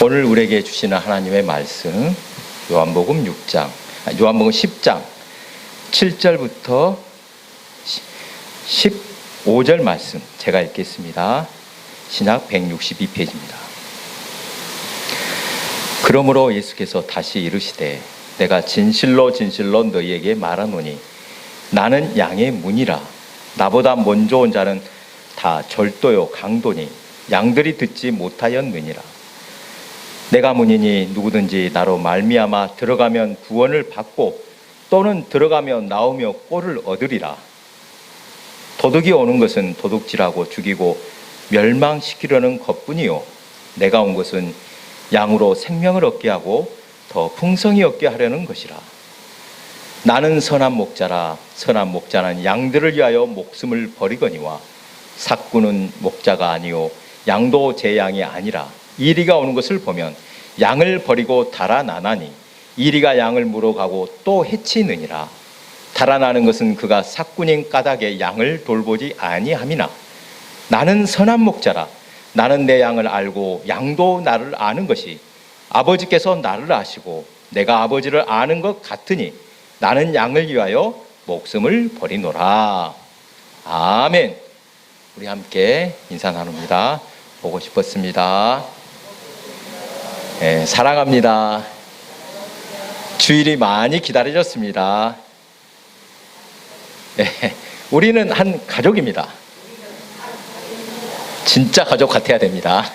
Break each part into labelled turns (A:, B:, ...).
A: 오늘 우리에게 주시는 하나님의 말씀 요한복음 10장 7절부터 15절 말씀 제가 읽겠습니다. 신약 162페이지입니다. 그러므로 예수께서 다시 이르시되 내가 진실로 진실로 너희에게 말하노니 나는 양의 문이라. 나보다 먼저 온 자는 다 절도요 강도니 양들이 듣지 못하였느니라. 내가 문이니 누구든지 나로 말미암아 들어가면 구원을 받고 또는 들어가며 나오며 꼴을 얻으리라. 도둑이 오는 것은 도둑질하고 죽이고 멸망시키려는 것뿐이요 내가 온 것은 양으로 생명을 얻게 하고 더 풍성히 얻게 하려는 것이라. 나는 선한 목자라. 선한 목자는 양들을 위하여 목숨을 버리거니와 삭구는 목자가 아니요 양도 제 양이 아니라. 이리가 오는 것을 보면 양을 버리고 달아나나니 이리가 양을 물어가고 또 해치느니라. 달아나는 것은 그가 삭군인 까닭에 양을 돌보지 아니함이나 나는 선한 목자라. 나는 내 양을 알고 양도 나를 아는 것이 아버지께서 나를 아시고 내가 아버지를 아는 것 같으니 나는 양을 위하여 목숨을 버리노라. 아멘. 우리 함께 인사 나눕니다. 보고 싶었습니다. 네, 사랑합니다. 주일이 많이 기다려졌습니다. 네, 우리는 한 가족입니다. 진짜 가족 같아야 됩니다.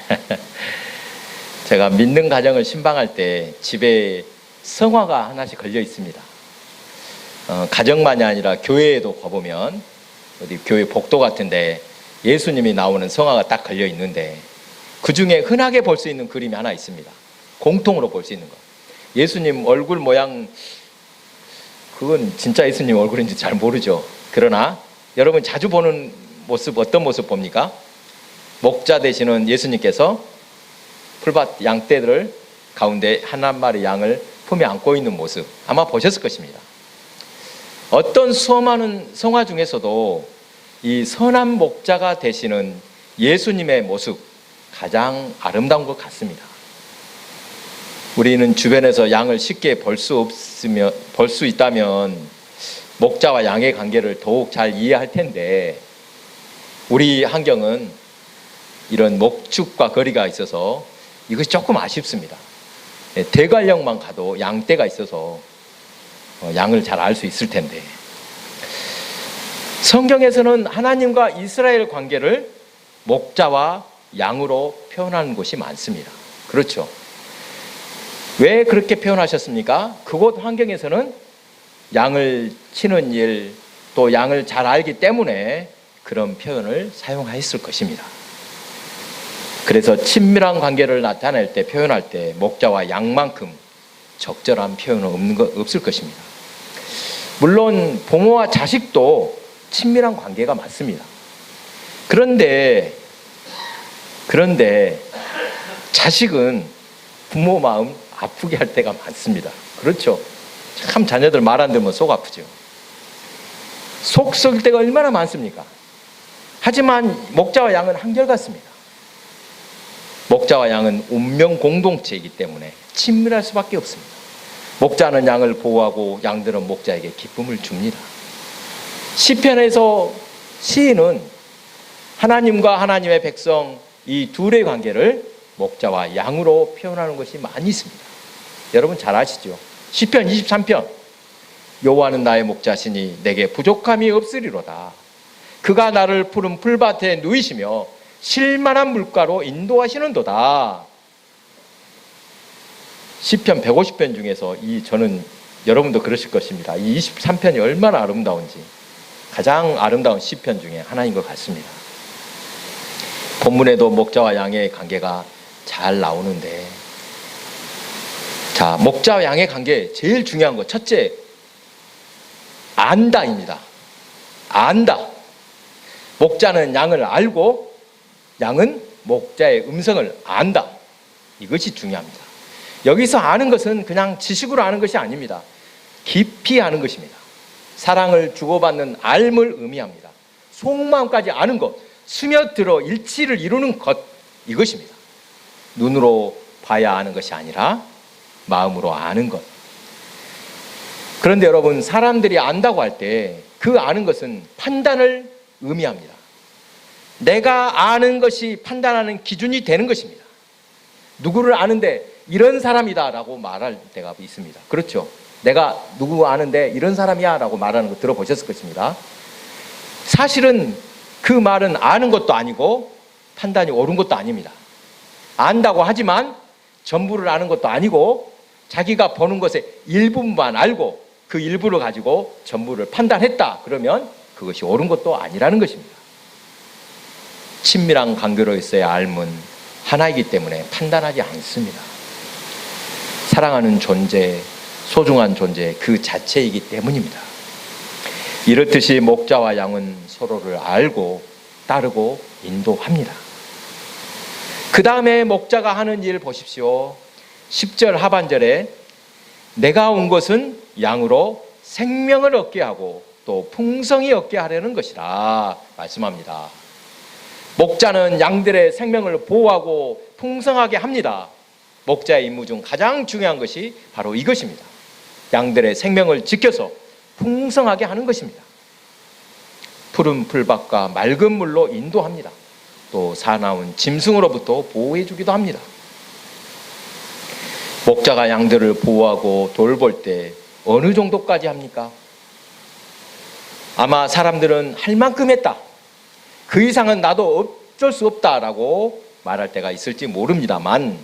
A: 제가 믿는 가정을 신방할 때 집에 성화가 하나씩 걸려 있습니다. 가정만이 아니라 교회에도 가보면 어디 교회 복도 같은데 예수님이 나오는 성화가 딱 걸려 있는데 그 중에 흔하게 볼 수 있는 그림이 하나 있습니다. 공통으로 볼 수 있는 거. 예수님 얼굴 모양, 그건 진짜 예수님 얼굴인지 잘 모르죠. 그러나 여러분 자주 보는 모습, 어떤 모습 봅니까? 목자 되시는 예수님께서 풀밭 양떼들 가운데 한 마리 양을 품에 안고 있는 모습 아마 보셨을 것입니다. 어떤 수많은 성화 중에서도 이 선한 목자가 되시는 예수님의 모습 가장 아름다운 것 같습니다. 우리는 주변에서 양을 쉽게 볼 수 있다면 목자와 양의 관계를 더욱 잘 이해할 텐데 우리 환경은 이런 목축과 거리가 있어서 이것이 조금 아쉽습니다. 대관령만 가도 양떼가 있어서 양을 잘 알 수 있을 텐데 성경에서는 하나님과 이스라엘 관계를 목자와 양으로 표현하는 곳이 많습니다. 그렇죠? 왜 그렇게 표현하셨습니까? 그곳 환경에서는 양을 치는 일, 또 양을 잘 알기 때문에 그런 표현을 사용하였을 것입니다. 그래서 친밀한 관계를 나타낼 때, 표현할 때 목자와 양만큼 적절한 표현은 없을 것입니다. 물론 부모와 자식도 친밀한 관계가 맞습니다. 그런데 자식은 부모 마음 아프게 할 때가 많습니다. 그렇죠? 참 자녀들 말 안 들으면 속 아프죠. 속 썩을 때가 얼마나 많습니까? 하지만 목자와 양은 한결같습니다. 목자와 양은 운명 공동체이기 때문에 친밀할 수밖에 없습니다. 목자는 양을 보호하고 양들은 목자에게 기쁨을 줍니다. 시편에서 시인은 하나님과 하나님의 백성 이 둘의 관계를 목자와 양으로 표현하는 것이 많이 있습니다. 여러분 잘 아시죠? 시편 23편 여호와는 나의 목자시니 내게 부족함이 없으리로다. 그가 나를 푸른 풀밭에 누이시며 쉴만한 물가로 인도하시는도다. 시편 150편 중에서 저는 여러분도 그러실 것입니다. 이 23편이 얼마나 아름다운지 가장 아름다운 시편 중에 하나인 것 같습니다. 본문에도 목자와 양의 관계가 잘 나오는데 자, 목자와 양의 관계 제일 중요한 거 첫째 안다입니다. 안다. 목자는 양을 알고 양은 목자의 음성을 안다. 이것이 중요합니다. 여기서 아는 것은 그냥 지식으로 아는 것이 아닙니다. 깊이 아는 것입니다. 사랑을 주고받는 알을 의미합니다. 속마음까지 아는 것, 스며들어 일치를 이루는 것, 이것입니다. 눈으로 봐야 아는 것이 아니라 마음으로 아는 것. 그런데 여러분, 사람들이 안다고 할 때 그 아는 것은 판단을 의미합니다. 내가 아는 것이 판단하는 기준이 되는 것입니다. 누구를 아는데 이런 사람이다 라고 말할 때가 있습니다. 그렇죠? 내가 누구 아는데 이런 사람이야 라고 말하는 거 들어보셨을 것입니다. 사실은 그 말은 아는 것도 아니고 판단이 옳은 것도 아닙니다. 안다고 하지만 전부를 아는 것도 아니고 자기가 보는 것의 일부만 알고 그 일부를 가지고 전부를 판단했다 그러면 그것이 옳은 것도 아니라는 것입니다. 친밀한 관계로 있어야 알면 하나이기 때문에 판단하지 않습니다. 사랑하는 존재, 소중한 존재 그 자체이기 때문입니다. 이렇듯이 목자와 양은 서로를 알고 따르고 인도합니다. 그 다음에 목자가 하는 일 보십시오. 10절 하반절에 내가 온 것은 양으로 생명을 얻게 하고 또 풍성히 얻게 하려는 것이라 말씀합니다. 목자는 양들의 생명을 보호하고 풍성하게 합니다. 목자의 임무 중 가장 중요한 것이 바로 이것입니다. 양들의 생명을 지켜서 풍성하게 하는 것입니다. 푸른 풀밭과 맑은 물로 인도합니다. 또 사나운 짐승으로부터 보호해 주기도 합니다. 목자가 양들을 보호하고 돌볼 때 어느 정도까지 합니까? 아마 사람들은 할 만큼 했다, 그 이상은 나도 어쩔 수 없다라고 말할 때가 있을지 모릅니다만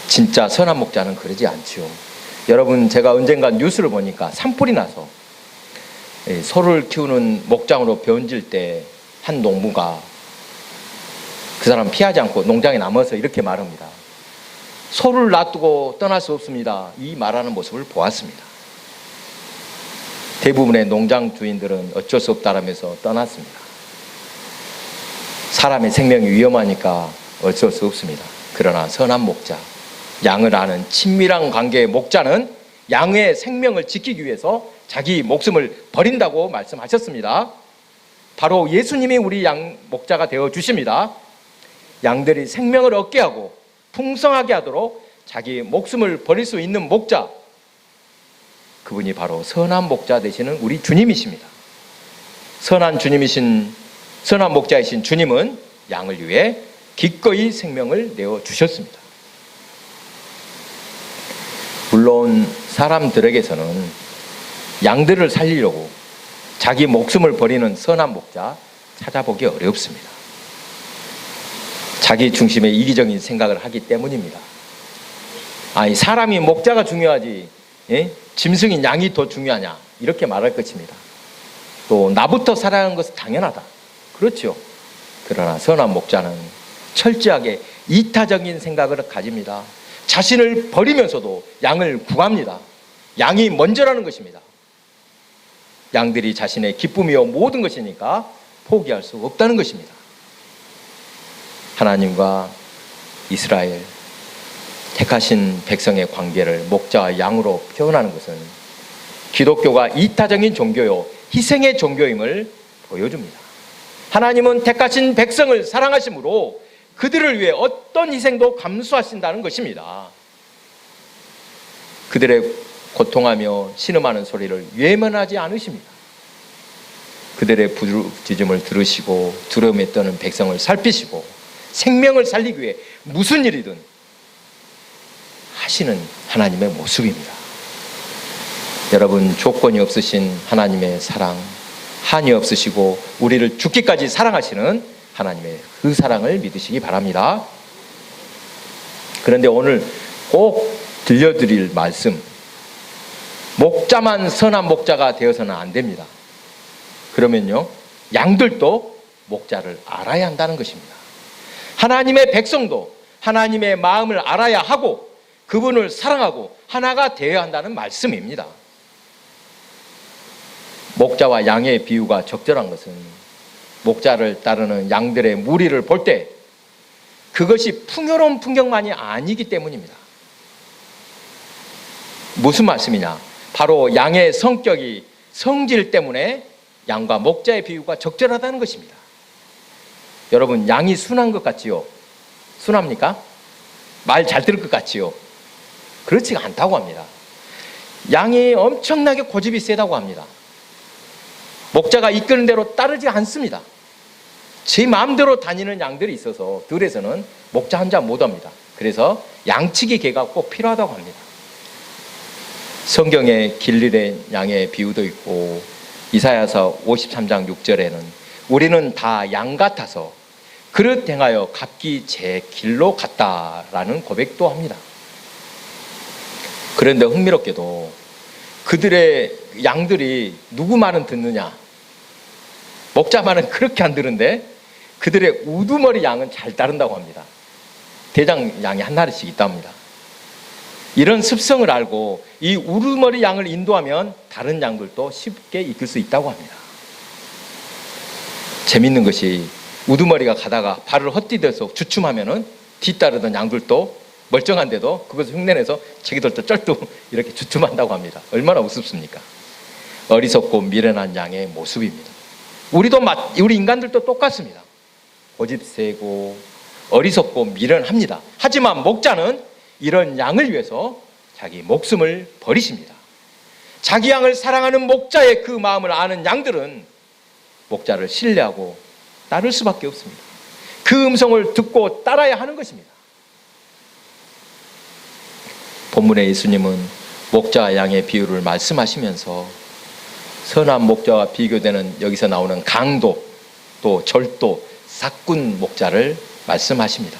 A: 진짜 선한 목자는 그러지 않지요. 여러분, 제가 언젠가 뉴스를 보니까 산불이 나서 소를 키우는 목장으로 변질 때 한 농부가 그 사람 피하지 않고 농장에 남아서 이렇게 말합니다. 소를 놔두고 떠날 수 없습니다. 이 말하는 모습을 보았습니다. 대부분의 농장 주인들은 어쩔 수 없다라면서 떠났습니다. 사람의 생명이 위험하니까 어쩔 수 없습니다. 그러나 선한 목자, 양을 아는 친밀한 관계의 목자는 양의 생명을 지키기 위해서 자기 목숨을 버린다고 말씀하셨습니다. 바로 예수님이 우리 양 목자가 되어 주십니다. 양들이 생명을 얻게 하고 풍성하게 하도록 자기 목숨을 버릴 수 있는 목자, 그분이 바로 선한 목자 되시는 우리 주님이십니다. 선한 목자이신 주님은 양을 위해 기꺼이 생명을 내어 주셨습니다. 물론 사람들에게서는 양들을 살리려고 자기 목숨을 버리는 선한 목자 찾아보기 어렵습니다. 자기 중심의 이기적인 생각을 하기 때문입니다. 아니, 사람이 목자가 중요하지 짐승인 양이 더 중요하냐 이렇게 말할 것입니다. 또 나부터 살아가는 것은 당연하다, 그렇죠. 그러나 선한 목자는 철저하게 이타적인 생각을 가집니다. 자신을 버리면서도 양을 구합니다. 양이 먼저라는 것입니다. 양들이 자신의 기쁨이요 모든 것이니까 포기할 수 없다는 것입니다. 하나님과 이스라엘 택하신 백성의 관계를 목자와 양으로 표현하는 것은 기독교가 이타적인 종교요 희생의 종교임을 보여줍니다. 하나님은 택하신 백성을 사랑하심으로 그들을 위해 어떤 희생도 감수하신다는 것입니다. 그들의 고통하며 신음하는 소리를 외면하지 않으십니다. 그들의 부르짖음을 들으시고 두려움에 떠는 백성을 살피시고 생명을 살리기 위해 무슨 일이든 하시는 하나님의 모습입니다. 여러분, 조건이 없으신 하나님의 사랑, 한이 없으시고 우리를 죽기까지 사랑하시는 하나님의 그 사랑을 믿으시기 바랍니다. 그런데 오늘 꼭 들려드릴 말씀, 목자만 선한 목자가 되어서는 안 됩니다. 그러면요, 양들도 목자를 알아야 한다는 것입니다. 하나님의 백성도 하나님의 마음을 알아야 하고 그분을 사랑하고 하나가 되어야 한다는 말씀입니다. 목자와 양의 비유가 적절한 것은 목자를 따르는 양들의 무리를 볼 때 그것이 풍요로운 풍경만이 아니기 때문입니다. 무슨 말씀이냐? 바로 양의 성격이 성질 때문에 양과 목자의 비유가 적절하다는 것입니다. 여러분, 양이 순한 것 같지요? 순합니까? 말 잘 들을 것 같지요? 그렇지가 않다고 합니다. 양이 엄청나게 고집이 세다고 합니다. 목자가 이끄는 대로 따르지 않습니다. 제 마음대로 다니는 양들이 있어서 들에서는 목자 한 자 못 합니다. 그래서 양치기 개가 꼭 필요하다고 합니다. 성경에 길리의 양의 비유도 있고 이사야서 53장 6절에는 우리는 다 양 같아서 그릇 행하여 각기 제 길로 갔다라는 고백도 합니다. 그런데 흥미롭게도 그들의 양들이 누구 말은 듣느냐? 목자 말은 그렇게 안 들은데 그들의 우두머리 양은 잘 따른다고 합니다. 대장 양이 한 마리씩 있답니다. 이런 습성을 알고 이 우두머리 양을 인도하면 다른 양들도 쉽게 이끌 수 있다고 합니다. 재밌는 것이 우두머리가 가다가 발을 헛디뎌서 주춤하면은 뒤따르던 양들도 멀쩡한데도 그것을 흉내내서 자기들도 쩔뚝 이렇게 주춤한다고 합니다. 얼마나 우습습니까? 어리석고 미련한 양의 모습입니다. 우리 인간들도 똑같습니다. 고집 세고 어리석고 미련합니다. 하지만 목자는 이런 양을 위해서 자기 목숨을 버리십니다. 자기 양을 사랑하는 목자의 그 마음을 아는 양들은 목자를 신뢰하고 따를 수밖에 없습니다. 그 음성을 듣고 따라야 하는 것입니다. 본문의 예수님은 목자와 양의 비유를 말씀하시면서 선한 목자와 비교되는 여기서 나오는 강도, 또 절도, 사꾼 목자를 말씀하십니다.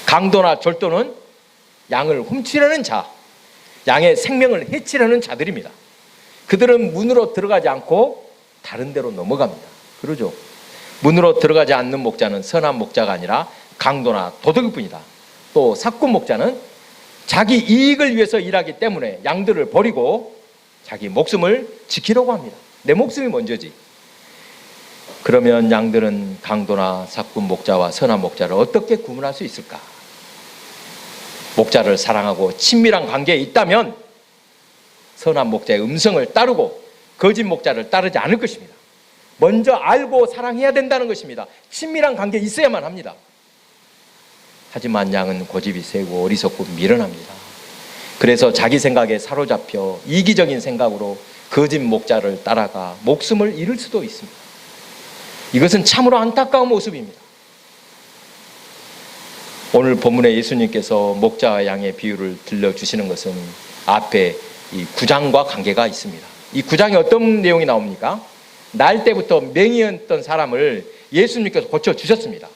A: 강도나 절도는 양을 훔치려는 자, 양의 생명을 해치려는 자들입니다. 그들은 문으로 들어가지 않고 다른 데로 넘어갑니다. 그러죠? 문으로 들어가지 않는 목자는 선한 목자가 아니라 강도나 도둑일 뿐이다. 또 사꾼 목자는 자기 이익을 위해서 일하기 때문에 양들을 버리고 자기 목숨을 지키려고 합니다. 내 목숨이 먼저지. 그러면 양들은 강도나 사꾼 목자와 선한 목자를 어떻게 구분할 수 있을까? 목자를 사랑하고 친밀한 관계에 있다면 선한 목자의 음성을 따르고 거짓 목자를 따르지 않을 것입니다. 먼저 알고 사랑해야 된다는 것입니다. 친밀한 관계에 있어야만 합니다. 하지만 양은 고집이 세고 어리석고 미련합니다. 그래서 자기 생각에 사로잡혀 이기적인 생각으로 거짓 목자를 따라가 목숨을 잃을 수도 있습니다. 이것은 참으로 안타까운 모습입니다. 오늘 본문에 예수님께서 목자와 양의 비유를 들려주시는 것은 앞에 이 9장과 관계가 있습니다. 이 9장에 어떤 내용이 나옵니까? 날 때부터 맹이었던 사람을 예수님께서 고쳐주셨습니다.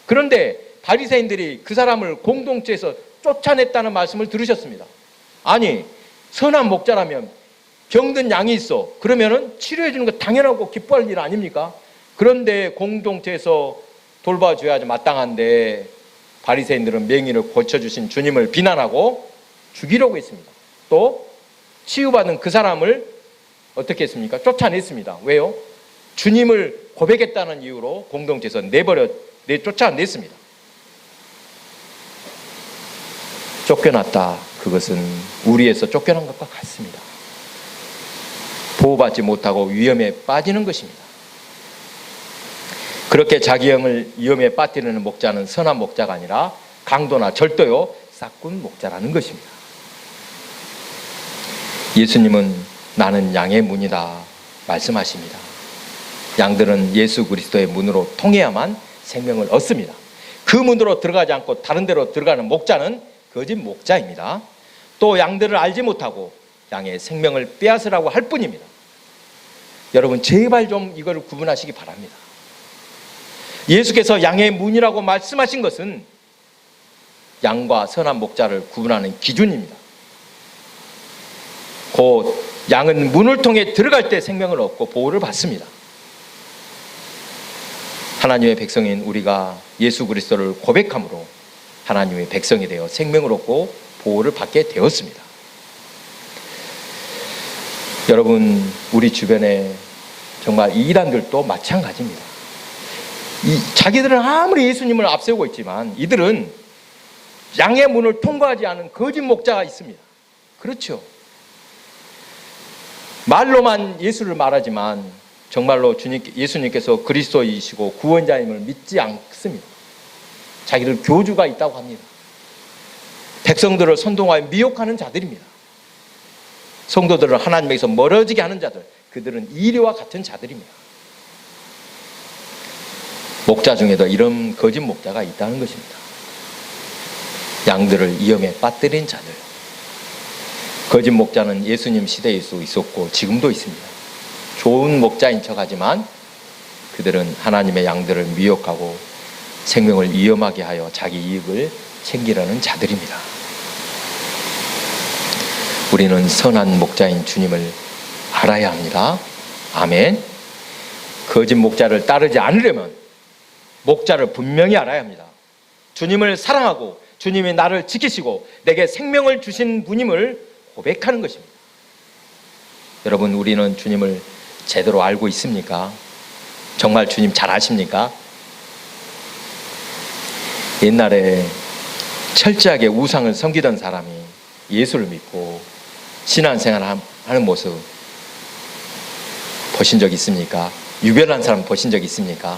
A: 그런데 바리새인들이 그 사람을 공동체에서 쫓아냈다는 말씀을 들으셨습니다. 아니, 선한 목자라면 병든 양이 있어. 그러면은 치료해 주는 거 당연하고 기뻐할 일 아닙니까? 그런데 공동체에서 돌봐줘야지 마땅한데 바리새인들은 맹인을 고쳐주신 주님을 비난하고 죽이려고 했습니다. 또 치유받은 그 사람을 어떻게 했습니까? 쫓아냈습니다. 왜요? 주님을 고백했다는 이유로 공동체에서 쫓아냈습니다. 쫓겨났다. 그것은 우리에서 쫓겨난 것과 같습니다. 보호받지 못하고 위험에 빠지는 것입니다. 그렇게 자기 영을 위험에 빠뜨리는 목자는 선한 목자가 아니라 강도나 절도요, 사꾼 목자라는 것입니다. 예수님은 나는 양의 문이다 말씀하십니다. 양들은 예수 그리스도의 문으로 통해야만 생명을 얻습니다. 그 문으로 들어가지 않고 다른 데로 들어가는 목자는 거짓 목자입니다. 또 양들을 알지 못하고 양의 생명을 빼앗으라고 할 뿐입니다. 여러분 제발 좀 이걸 구분하시기 바랍니다. 예수께서 양의 문이라고 말씀하신 것은 양과 선한 목자를 구분하는 기준입니다. 곧 양은 문을 통해 들어갈 때 생명을 얻고 보호를 받습니다. 하나님의 백성인 우리가 예수 그리스도를 고백함으로 하나님의 백성이 되어 생명을 얻고 보호를 받게 되었습니다. 여러분 우리 주변에 정말 이단들도 마찬가지입니다. 자기들은 아무리 예수님을 앞세우고 있지만 이들은 양의 문을 통과하지 않은 거짓 목자가 있습니다. 그렇죠. 말로만 예수를 말하지만 정말로 예수님께서 그리스도이시고 구원자임을 믿지 않습니다. 자기들 교주가 있다고 합니다. 백성들을 선동하여 미혹하는 자들입니다. 성도들을 하나님에게서 멀어지게 하는 자들, 그들은 이리와 같은 자들입니다. 목자 중에도 이런 거짓 목자가 있다는 것입니다. 양들을 위험에 빠뜨린 자들. 거짓 목자는 예수님 시대에도 있었고 지금도 있습니다. 좋은 목자인 척하지만 그들은 하나님의 양들을 미혹하고 생명을 위험하게 하여 자기 이익을 챙기려는 자들입니다. 우리는 선한 목자인 주님을 알아야 합니다. 아멘. 거짓 목자를 따르지 않으려면 목자를 분명히 알아야 합니다. 주님을 사랑하고 주님이 나를 지키시고 내게 생명을 주신 분임을 고백하는 것입니다. 여러분, 우리는 주님을 제대로 알고 있습니까? 정말 주님 잘 아십니까? 옛날에 철저하게 우상을 섬기던 사람이 예수를 믿고 신앙생활 하는 모습 보신 적 있습니까? 유별난 사람 보신 적 있습니까?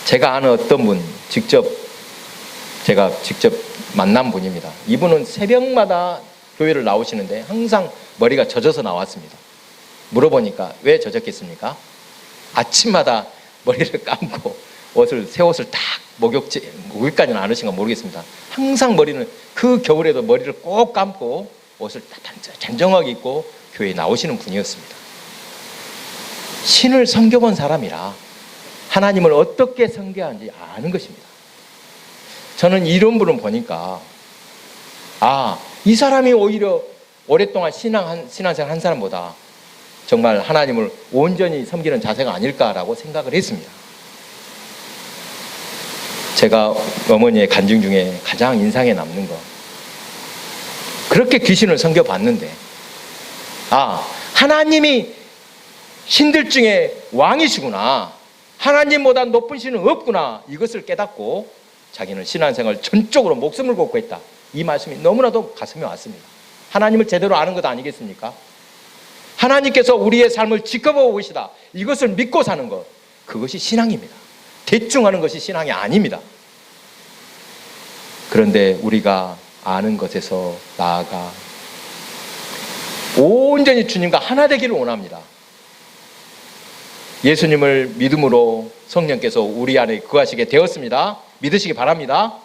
A: 제가 아는 어떤 분, 제가 직접 만난 분입니다. 이분은 새벽마다 교회를 나오시는데 항상 머리가 젖어서 나왔습니다. 물어보니까 왜 젖었겠습니까? 아침마다 머리를 감고 새 옷을 딱 목욕까지는 안 하신가 모르겠습니다. 항상 그 겨울에도 머리를 꼭 감고 옷을 단정하게 입고 교회에 나오시는 분이었습니다. 신을 섬겨본 사람이라 하나님을 어떻게 섬겨야 하는지 아는 것입니다. 저는 이런 분을 보니까 이 사람이 오히려 오랫동안 신앙생활 한 사람보다 정말 하나님을 온전히 섬기는 자세가 아닐까라고 생각을 했습니다. 제가 어머니의 간증 중에 가장 인상에 남는 거, 그렇게 귀신을 섬겨봤는데 하나님이 신들 중에 왕이시구나, 하나님보다 높은 신은 없구나, 이것을 깨닫고 자기는 신앙생활 전적으로 목숨을 걸고 했다. 이 말씀이 너무나도 가슴에 왔습니다. 하나님을 제대로 아는 것 아니겠습니까? 하나님께서 우리의 삶을 지켜보고 계시다, 이것을 믿고 사는 것, 그것이 신앙입니다. 대충 하는 것이 신앙이 아닙니다. 그런데 우리가 아는 것에서 나아가 온전히 주님과 하나 되기를 원합니다. 예수님을 믿음으로 성령께서 우리 안에 거하시게 되었습니다. 믿으시기 바랍니다.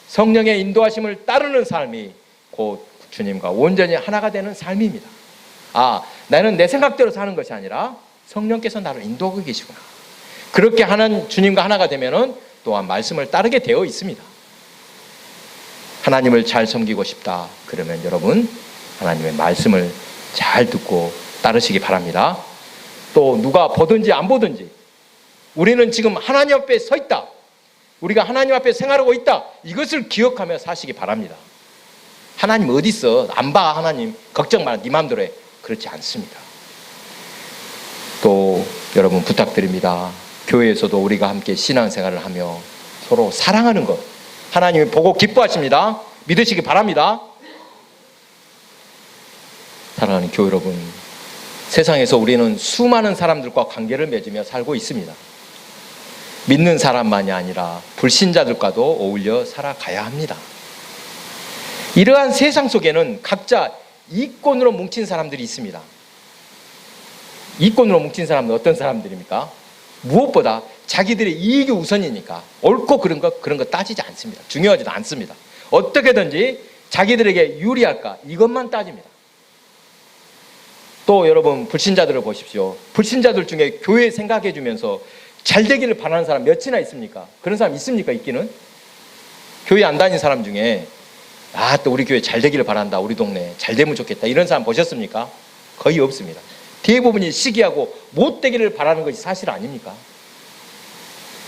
A: 성령의 인도하심을 따르는 삶이 곧 주님과 온전히 하나가 되는 삶입니다. 나는 내 생각대로 사는 것이 아니라 성령께서 나를 인도하고 계시구나. 그렇게 하는 주님과 하나가 되면은 또한 말씀을 따르게 되어 있습니다. 하나님을 잘 섬기고 싶다 그러면 여러분 하나님의 말씀을 잘 듣고 따르시기 바랍니다. 또 누가 보든지 안 보든지 우리는 지금 하나님 앞에 서 있다, 우리가 하나님 앞에 생활하고 있다, 이것을 기억하며 사시기 바랍니다. 하나님 어디 있어? 안 봐. 하나님 걱정 마라, 네 마음대로 해. 그렇지 않습니다. 또 여러분 부탁드립니다. 교회에서도 우리가 함께 신앙생활을 하며 서로 사랑하는 것 하나님이 보고 기뻐하십니다. 믿으시기 바랍니다. 사랑하는 교회 여러분, 세상에서 우리는 수많은 사람들과 관계를 맺으며 살고 있습니다. 믿는 사람만이 아니라 불신자들과도 어울려 살아가야 합니다. 이러한 세상 속에는 각자 이권으로 뭉친 사람들이 있습니다. 이권으로 뭉친 사람은 어떤 사람들입니까? 무엇보다 자기들의 이익이 우선이니까 옳고 그런 거 따지지 않습니다. 중요하지도 않습니다. 어떻게든지 자기들에게 유리할까, 이것만 따집니다. 또 여러분 불신자들을 보십시오. 불신자들 중에 교회 생각해 주면서 잘 되기를 바라는 사람 몇이나 있습니까? 그런 사람 있습니까? 있기는? 교회 안 다니는 사람 중에 또 우리 교회 잘 되기를 바란다, 우리 동네 잘 되면 좋겠다, 이런 사람 보셨습니까? 거의 없습니다. 대부분이 시기하고 못 되기를 바라는 것이 사실 아닙니까?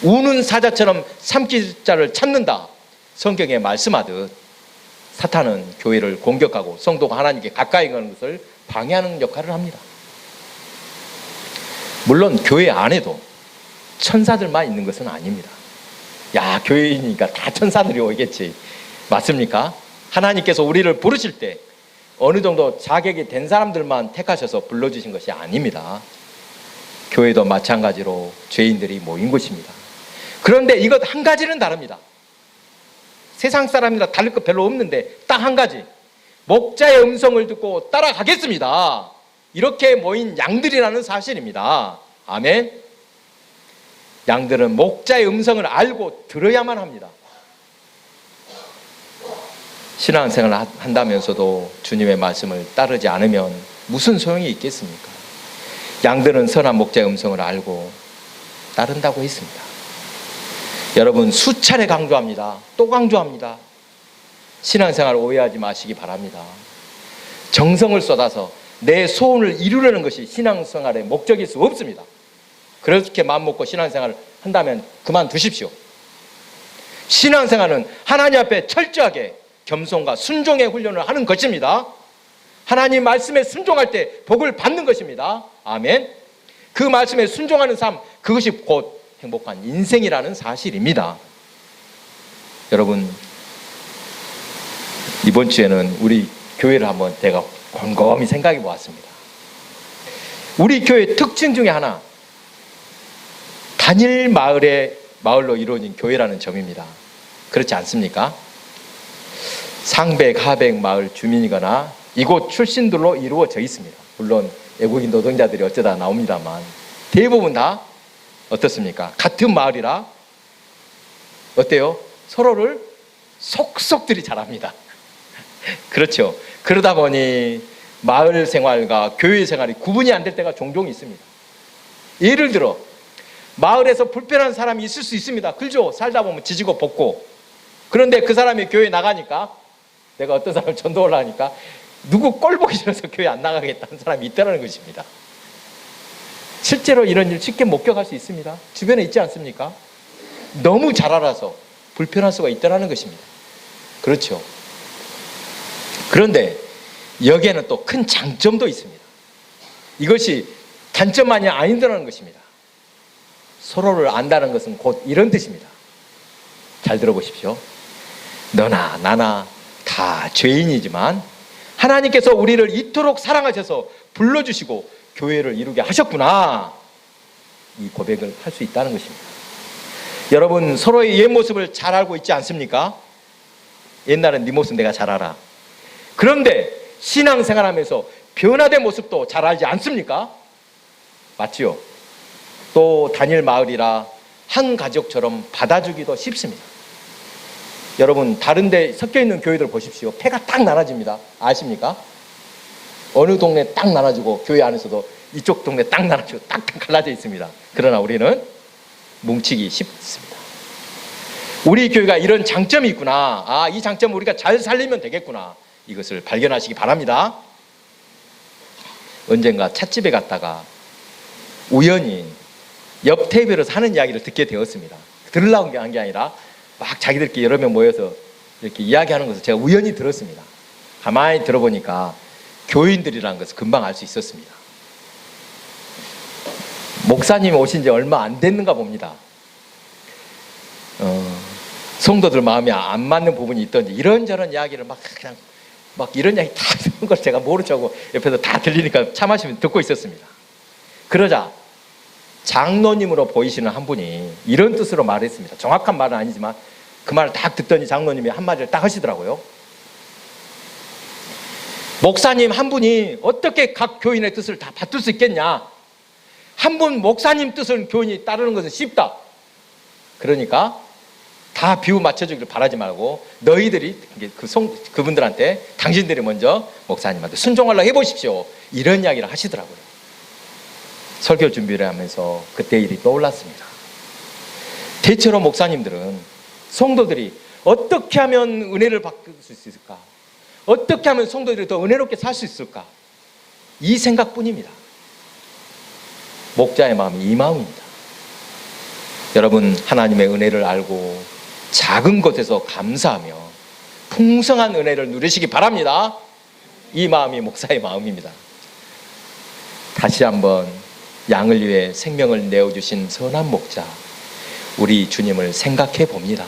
A: 우는 사자처럼 삼킬 자를 찾는다, 성경에 말씀하듯 사탄은 교회를 공격하고 성도가 하나님께 가까이 가는 것을 방해하는 역할을 합니다. 물론 교회 안에도 천사들만 있는 것은 아닙니다. 교회이니까 다 천사들이 오겠지, 맞습니까? 하나님께서 우리를 부르실 때 어느 정도 자격이 된 사람들만 택하셔서 불러주신 것이 아닙니다. 교회도 마찬가지로 죄인들이 모인 곳입니다. 그런데 이것 한 가지는 다릅니다. 세상 사람이라 다를 것 별로 없는데 딱 한 가지, 목자의 음성을 듣고 따라가겠습니다. 이렇게 모인 양들이라는 사실입니다. 아멘. 양들은 목자의 음성을 알고 들어야만 합니다. 신앙생활을 한다면서도 주님의 말씀을 따르지 않으면 무슨 소용이 있겠습니까? 양들은 선한 목자의 음성을 알고 따른다고 했습니다. 여러분, 수차례 강조합니다. 또 강조합니다. 신앙생활 오해하지 마시기 바랍니다. 정성을 쏟아서 내 소원을 이루려는 것이 신앙생활의 목적일 수 없습니다. 그렇게 마음먹고 신앙생활을 한다면 그만두십시오. 신앙생활은 하나님 앞에 철저하게 겸손과 순종의 훈련을 하는 것입니다. 하나님 말씀에 순종할 때 복을 받는 것입니다. 아멘. 그 말씀에 순종하는 삶, 그것이 곧 행복한 인생이라는 사실입니다. 여러분, 이번 주에는 우리 교회를 한번 제가 곰곰이 생각해 보았습니다. 우리 교회의 특징 중에 하나, 단일 마을로 이루어진 교회라는 점입니다. 그렇지 않습니까? 상백, 하백 마을 주민이거나 이곳 출신들로 이루어져 있습니다. 물론 외국인 노동자들이 어쩌다 나옵니다만 대부분 다 어떻습니까? 같은 마을이라 어때요? 서로를 속속들이 잘합니다. 그렇죠. 그러다 보니 마을 생활과 교회 생활이 구분이 안 될 때가 종종 있습니다. 예를 들어 마을에서 불편한 사람이 있을 수 있습니다. 그죠? 살다 보면 지지고 볶고. 그런데 그 사람이 교회 나가니까, 내가 어떤 사람을 전도를 하니까 누구 꼴 보기 싫어서 교회 안 나가겠다는 사람이 있다는 것입니다. 실제로 이런 일 쉽게 목격할 수 있습니다. 주변에 있지 않습니까? 너무 잘 알아서 불편할 수가 있다는 것입니다. 그렇죠. 그런데 여기에는 또 큰 장점도 있습니다. 이것이 단점만이 아니라는 것입니다. 서로를 안다는 것은 곧 이런 뜻입니다. 잘 들어보십시오. 너나 나나 다 죄인이지만 하나님께서 우리를 이토록 사랑하셔서 불러주시고 교회를 이루게 하셨구나. 이 고백을 할 수 있다는 것입니다. 여러분, 서로의 옛 모습을 잘 알고 있지 않습니까? 옛날엔 네 모습 내가 잘 알아. 그런데 신앙생활하면서 변화된 모습도 잘 알지 않습니까? 맞지요? 또 단일 마을이라 한 가족처럼 받아주기도 쉽습니다. 여러분, 다른 데 섞여 있는 교회들 보십시오. 패가 딱 나눠집니다. 아십니까? 어느 동네 딱 나눠지고 교회 안에서도 이쪽 동네 딱 나눠지고 딱 갈라져 있습니다. 그러나 우리는 뭉치기 쉽습니다. 우리 교회가 이런 장점이 있구나. 아, 이 장점을 우리가 잘 살리면 되겠구나. 이것을 발견하시기 바랍니다. 언젠가 찻집에 갔다가 우연히 옆 테이블에서 하는 이야기를 듣게 되었습니다. 들으려고 한 게 아니라 막 자기들끼리 여러 명 모여서 이렇게 이야기하는 것을 제가 우연히 들었습니다. 가만히 들어보니까 교인들이라는 것을 금방 알 수 있었습니다. 목사님이 오신 지 얼마 안 됐는가 봅니다. 성도들 마음에 안 맞는 부분이 있던지 이런저런 이야기를 막 이런 이야기 다 듣는 걸 제가 모르자고 옆에서 다 들리니까 차 마시면서 듣고 있었습니다. 그러자 장로님으로 보이시는 한 분이 이런 뜻으로 말했습니다. 정확한 말은 아니지만 그 말을 딱 듣더니 장로님이 한마디를 딱 하시더라고요. 목사님 한 분이 어떻게 각 교인의 뜻을 다 받들 수 있겠냐? 한 분 목사님 뜻을 교인이 따르는 것은 쉽다. 그러니까 다 비유 맞춰주기를 바라지 말고 너희들이 그분들한테 당신들이 먼저 목사님한테 순종하려고 해보십시오. 이런 이야기를 하시더라고요. 설교 준비를 하면서 그때 일이 떠올랐습니다. 대체로 목사님들은 성도들이 어떻게 하면 은혜를 받을 수 있을까? 어떻게 하면 성도들이 더 은혜롭게 살 수 있을까? 이 생각뿐입니다. 목자의 마음이 이 마음입니다. 여러분, 하나님의 은혜를 알고 작은 것에서 감사하며 풍성한 은혜를 누리시기 바랍니다. 이 마음이 목사의 마음입니다. 다시 한번 양을 위해 생명을 내어주신 선한 목자, 우리 주님을 생각해 봅니다.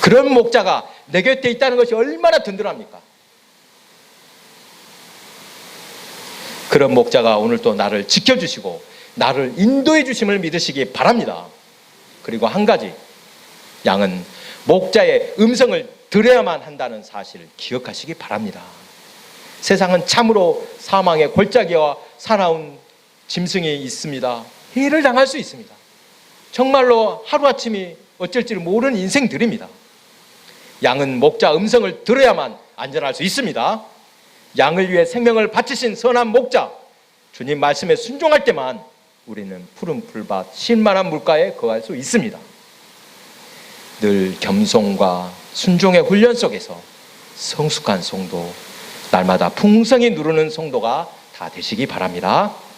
A: 그런 목자가 내 곁에 있다는 것이 얼마나 든든합니까? 그런 목자가 오늘 또 나를 지켜주시고 나를 인도해 주심을 믿으시기 바랍니다. 그리고 한 가지, 양은 목자의 음성을 들어야만 한다는 사실을 기억하시기 바랍니다. 세상은 참으로 사망의 골짜기와 사나운 짐승이 있습니다. 해를 당할 수 있습니다. 정말로 하루아침이 어쩔지 모르는 인생들입니다. 양은 목자 음성을 들어야만 안전할 수 있습니다. 양을 위해 생명을 바치신 선한 목자, 주님 말씀에 순종할 때만 우리는 푸른 풀밭 쉴만한 물가에 거할 수 있습니다. 늘 겸손과 순종의 훈련 속에서 성숙한 성도, 날마다 풍성히 누르는 성도가 다 되시기 바랍니다.